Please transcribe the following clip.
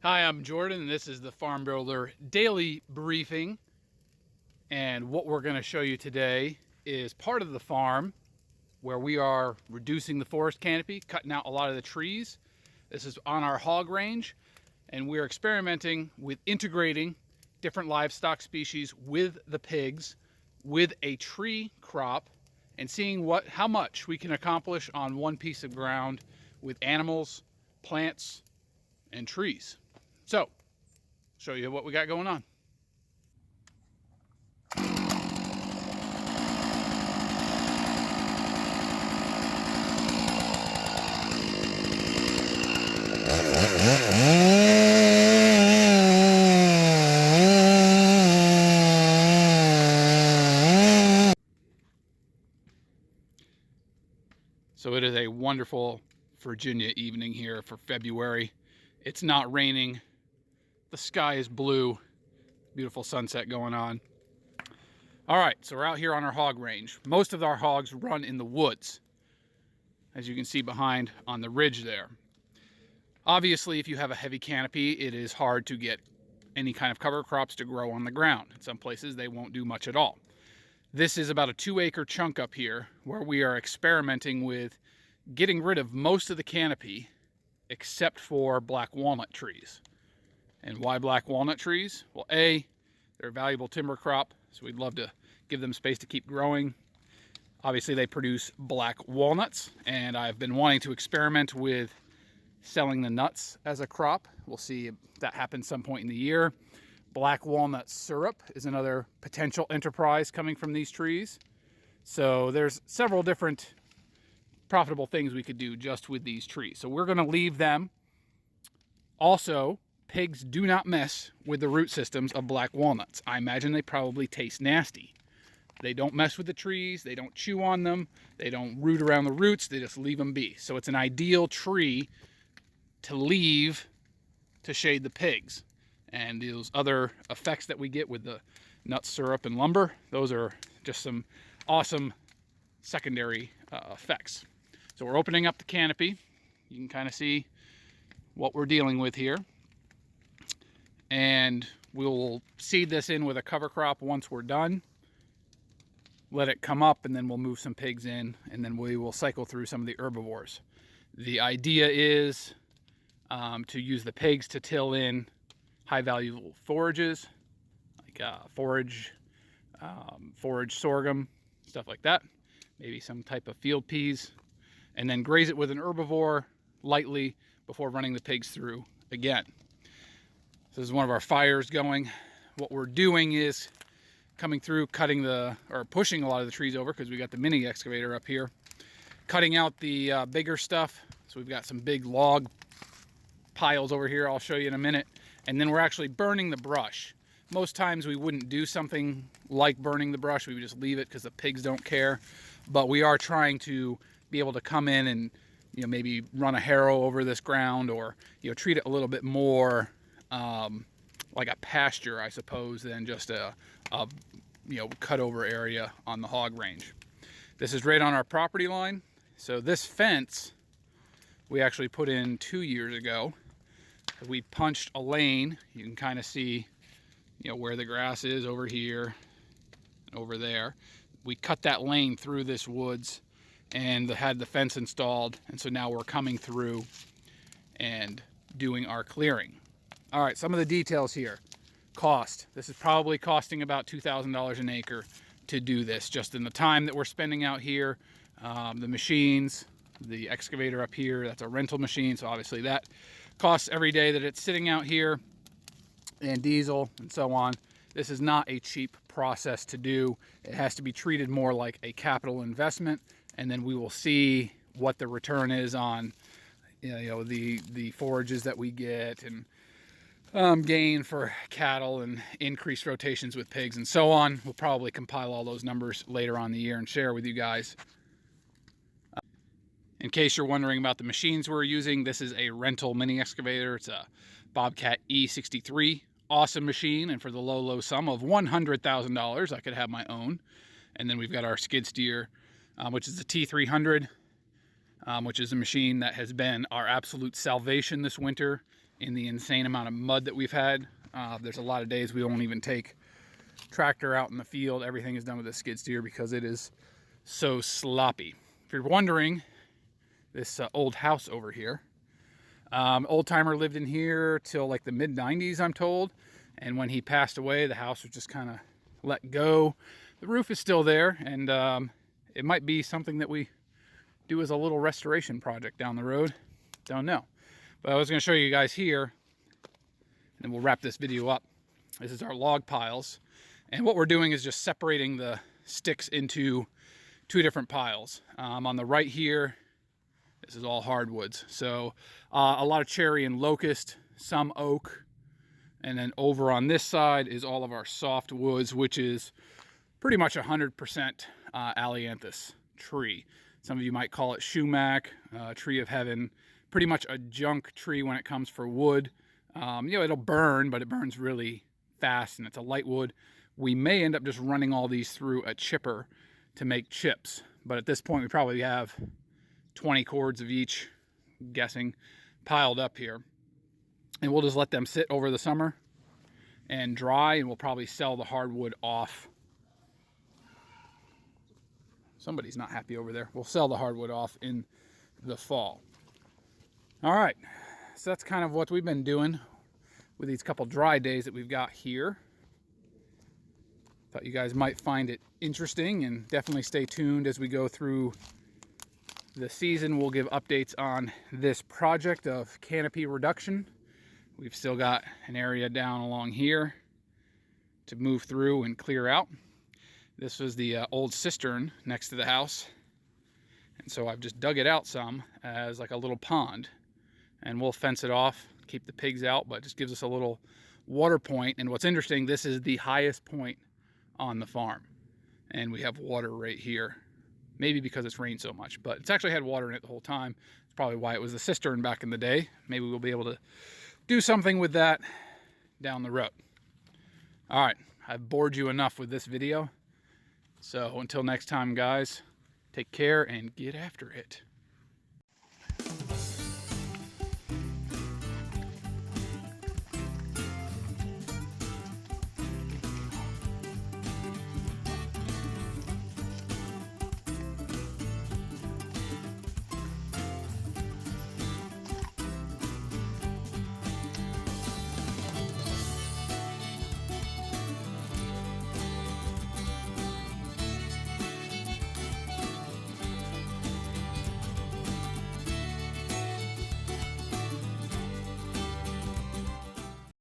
Hi, I'm Jordan, and this is the Farm Builder Daily Briefing. And what we're going to show you today is part of the farm where we are reducing the forest canopy, cutting out a lot of the trees. This is on our hog range, and we're experimenting with integrating different livestock species with the pigs with a tree crop and seeing how much we can accomplish on one piece of ground with animals, plants, and trees. So, show you what we got going on. So it is a wonderful Virginia evening here for February. It's not raining. The sky is blue. Beautiful sunset going on. All right, so we're out here on our hog range. Most of our hogs run in the woods, as you can see behind on the ridge there. Obviously, if you have a heavy canopy, it is hard to get any kind of cover crops to grow on the ground. In some places, they won't do much at all. This is about a 2-acre chunk up here where we are experimenting with getting rid of most of the canopy except for black walnut trees. And why black walnut trees? Well, A, they're a valuable timber crop, so we'd love to give them space to keep growing. Obviously, they produce black walnuts, and I've been wanting to experiment with selling the nuts as a crop. We'll see if that happens some point in the year. Black walnut syrup is another potential enterprise coming from these trees. So there's several different profitable things we could do just with these trees. So we're going to leave them. Also, pigs do not mess with the root systems of black walnuts. I imagine they probably taste nasty. They don't mess with the trees. They don't chew on them. They don't root around the roots. They just leave them be. So it's an ideal tree to leave to shade the pigs. And those other effects that we get with the nut syrup and lumber, those are just some awesome secondary effects. So we're opening up the canopy. You can kind of see what we're dealing with here. And we'll seed this in with a cover crop once we're done. Let it come up, and then we'll move some pigs in, and then we will cycle through some of the herbivores. The idea is to use the pigs to till in high-value forages, like forage sorghum, stuff like that. Maybe some type of field peas, and then graze it with an herbivore lightly before running the pigs through again. So this is one of our fires going. What we're doing is coming through, pushing a lot of the trees over because we got the mini excavator up here, cutting out the bigger stuff. So we've got some big log piles over here. I'll show you in a minute. And then we're actually burning the brush. Most times we wouldn't do something like burning the brush. We would just leave it because the pigs don't care. But we are trying to be able to come in and maybe run a harrow over this ground, or treat it a little bit more like a pasture, I suppose, than just a cut over area on the hog range. This is right on our property line. So this fence we actually put in 2 years ago. We punched a lane. You can kind of see where the grass is over here and over there. We cut that lane through this woods and had the fence installed, and so now we're coming through and doing our clearing. All right, some of the details here. Cost. This is probably costing about $2,000 an acre to do this, just in the time that we're spending out here. The machines, the excavator up here, that's a rental machine, so obviously that costs every day that it's sitting out here, and diesel and so on. This is not a cheap process to do. It has to be treated more like a capital investment, and then we will see what the return is on the forages that we get, and gain for cattle, and increased rotations with pigs and so on. We'll probably compile all those numbers later on in the year and share with you guys. In case you're wondering about the machines we're using, this is a rental mini excavator. It's a Bobcat E63. Awesome machine, and for the low sum of $100,000, I could have my own. And then we've got our skid steer, which is a T300, which is a machine that has been our absolute salvation this winter. in the insane amount of mud that we've had. There's a lot of days we won't even take tractor out in the field. Everything is done with a skid steer because it is so sloppy. If you're wondering, this old house over here, old timer lived in here till like the mid 90s, I'm told. And when he passed away, the house was just kind of let go. The roof is still there, and it might be something that we do as a little restoration project down the road. Don't know. But I was going to show you guys here, and then we'll wrap this video up. This is our log piles. And what we're doing is just separating the sticks into two different piles. On the right here, this is all hardwoods. So a lot of cherry and locust, some oak. And then over on this side is all of our soft woods, which is pretty much 100% Ailanthus tree. Some of you might call it sumac, tree of heaven. Pretty much a junk tree when it comes for wood. You know, it'll burn, but it burns really fast, and it's a light wood. We may end up just running all these through a chipper to make chips. But at this point, we probably have 20 cords of each, guessing, piled up here. And we'll just let them sit over the summer and dry, and we'll probably sell the hardwood off. Somebody's not happy over there. We'll sell the hardwood off in the fall. All right, so that's kind of what we've been doing with these couple dry days that we've got here. Thought you guys might find it interesting, and definitely stay tuned as we go through the season. We'll give updates on this project of canopy reduction. We've still got an area down along here to move through and clear out. This was the old cistern next to the house, and so I've just dug it out some as like a little pond, and we'll fence it off, keep the pigs out, but it just gives us a little water point. And what's interesting, this is the highest point on the farm, and we have water right here, maybe because it's rained so much, but it's actually had water in it the whole time. It's probably why it was a cistern back in the day. Maybe we'll be able to do something with that down the road. All right, I've bored you enough with this video, so until next time, guys, take care and get after it.